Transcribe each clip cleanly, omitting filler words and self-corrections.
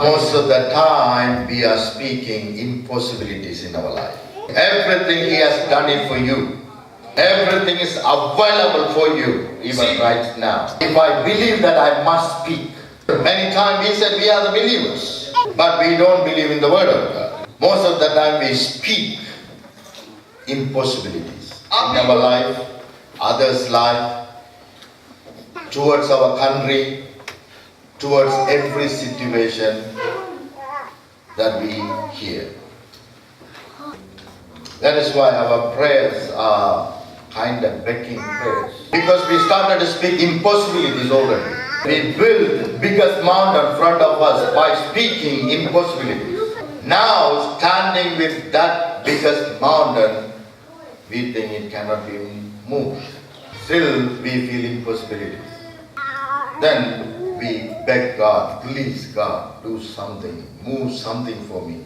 Most of the time we are speaking impossibilities in our life. Everything He has done it for you. Everything is available for you even right now. If I believe that I must speak. Many times we said we are the believers, but we don't believe in the word of God. Most of the time we speak impossibilities in our life, others' life, towards our country, towards every situation that we hear. That is why our prayers are kind of begging prayers. Because we started to speak impossibilities already. We built the biggest mountain in front of us by speaking impossibilities. Now, standing with that biggest mountain, we think it cannot be moved. Still, we feel impossibilities. Then we beg God, please God, do something, move something for me.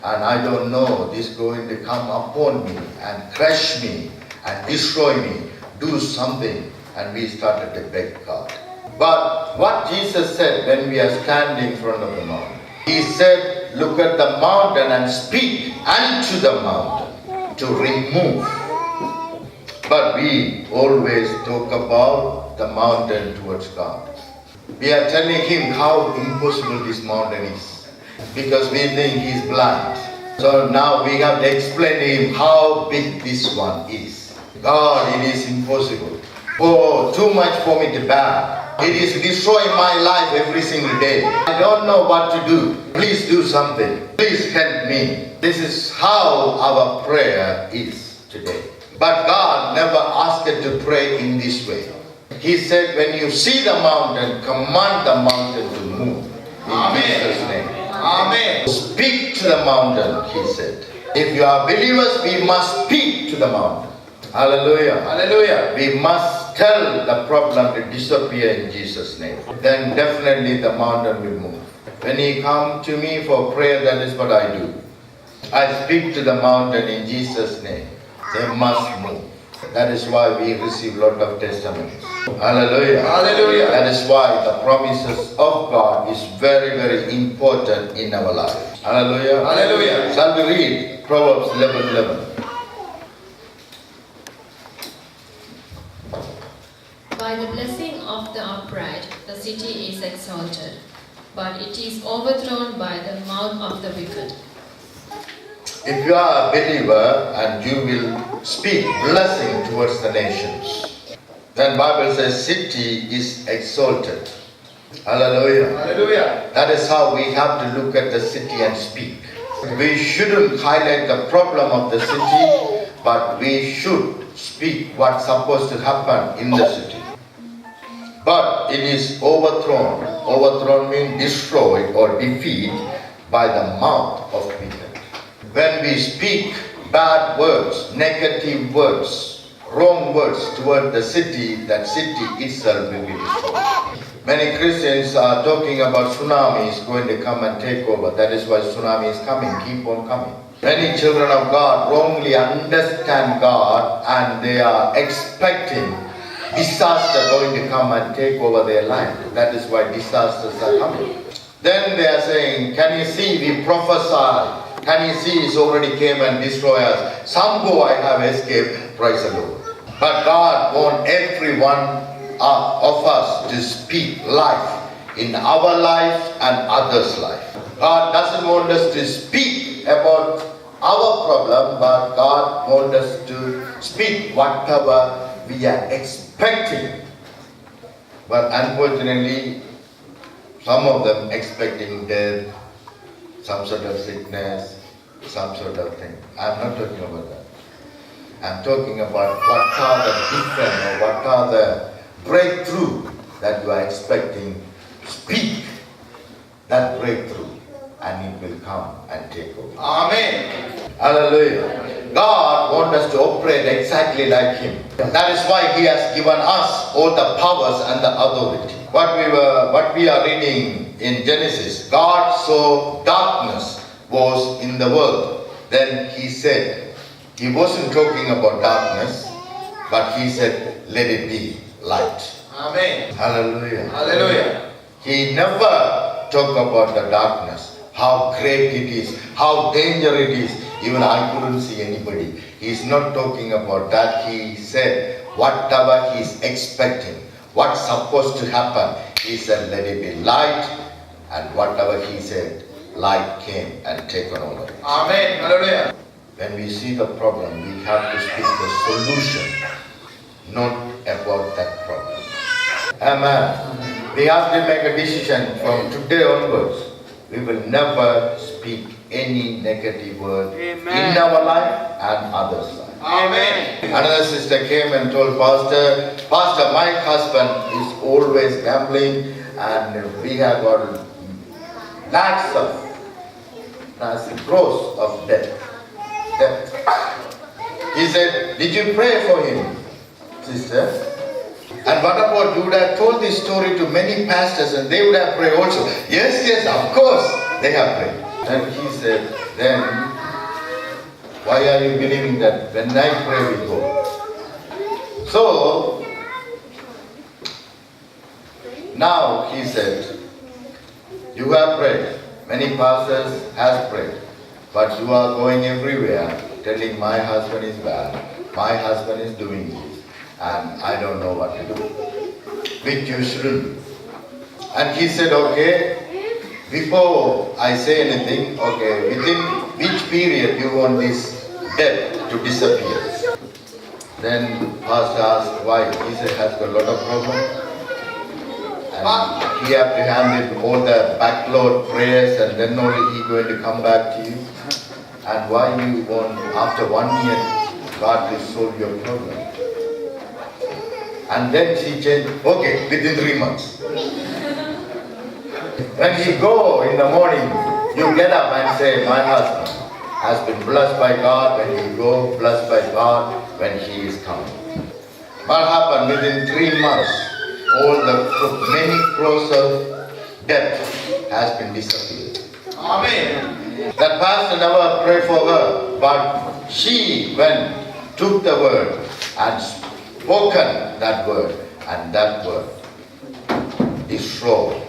And I don't know, this is going to come upon me and crush me and destroy me. Do something. And we started to beg God. But what Jesus said when we are standing in front of the mountain, He said, look at the mountain and speak unto the mountain to remove. But we always talk about the mountain towards God. We are telling Him how impossible this mountain is. Because we think He's blind. So now we have to explain to Him how big this one is. God, it is impossible. Oh, too much for me to bear. It is destroying my life every single day. I don't know what to do. Please do something. Please help me. This is how our prayer is today. But God never asked us to pray in this way. He said, when you see the mountain, command the mountain to move. In Jesus' name. Amen. Speak to the mountain, He said. If you are believers, we must speak to the mountain. Hallelujah. Hallelujah. We must tell the problem to disappear in Jesus' name. Then definitely the mountain will move. When you come to me for prayer, that is what I do. I speak to the mountain in Jesus' name. They must move. That is why we receive a lot of testimonies. Hallelujah. Hallelujah. That is why the promises of God is very, very important in our life. Hallelujah. Hallelujah. Shall we read Proverbs 11:11? By the blessing of the upright, the city is exalted, but it is overthrown by the mouth of the wicked. If you are a believer and you will speak blessing towards the nations, then Bible says city is exalted. Hallelujah. Hallelujah. That is how we have to look at the city and speak. We shouldn't highlight the problem of the city, but we should speak what's supposed to happen in the city. But it is overthrown. Overthrown means destroyed or defeated by the mouth of wicked. When we speak bad words, negative words, wrong words toward the city, that city itself will be destroyed. Many Christians are talking about tsunami is going to come and take over. That is why tsunami is coming, keep on coming. Many children of God wrongly understand God and they are expecting disaster going to come and take over their land. That is why disasters are coming. Then they are saying, can you see, we prophesy. Can you see, it's already came and destroyed us. Somehow I have escaped, praise the Lord. But God wants every one of us to speak life in our life and others' life. God doesn't want us to speak about our problem, but God wants us to speak whatever we are expecting. But unfortunately, some of them expecting death, some sort of sickness, some sort of thing. I'm not talking about that. I'm talking about what are the different or what are the breakthrough that you are expecting. Speak that breakthrough and it will come and take over. Amen. Hallelujah. God wants us to operate exactly like Him. That is why He has given us all the powers and the authority. What we are reading in Genesis, God saw darkness was in the world. Then He said, He wasn't talking about darkness, but He said, let it be light. Amen. Hallelujah. Hallelujah. He never talk about the darkness, how great it is, how dangerous it is. Even I couldn't see anybody. He's not talking about that. He said, whatever he's expecting, what's supposed to happen, he said, let it be light. And whatever he said, light came and taken over. Amen. Hallelujah. When we see the problem, we have to speak the solution, not about that problem. Amen. We have to make a decision from today onwards. We will never speak any negative word in our life and others' life. Amen. Another sister came and told Pastor, my husband is always gambling and we have got lakhs of crores of debt. He said, did you pray for him, sister? And what about, you would have told this story to many pastors and they would have prayed also. Yes, of course, they have prayed. And he said, then, why are you believing that when I pray we go? So, now he said, you have prayed, many pastors have prayed, but you are going everywhere telling my husband is bad, my husband is doing this, and I don't know what to do, which you shouldn't do. And he said, okay, before I say anything, okay, within which period you want this debt to disappear? Then pastor asked why. He said, has got a lot of problems. And he have to handle all the backload prayers and then only he going to come back to you. And why you want, after 1 year, God will solve your problem. And then she changed, okay, within 3 months. When he go in the morning, you get up and say, my husband has been blessed by God. When he go, blessed by God when he is coming. What happened? Within 3 months, all the many crores of debt has been disappeared. Amen. That pastor never prayed for her, but she went, took the word and spoken that word, and that word destroyed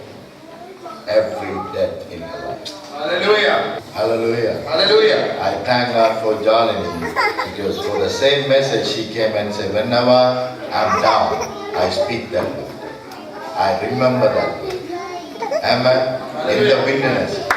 every death in her life. Hallelujah. Hallelujah. Hallelujah. I thank God for Jalini, because for the same message she came and said, whenever I'm down, I speak that word. I remember that word. Amen. In the wilderness.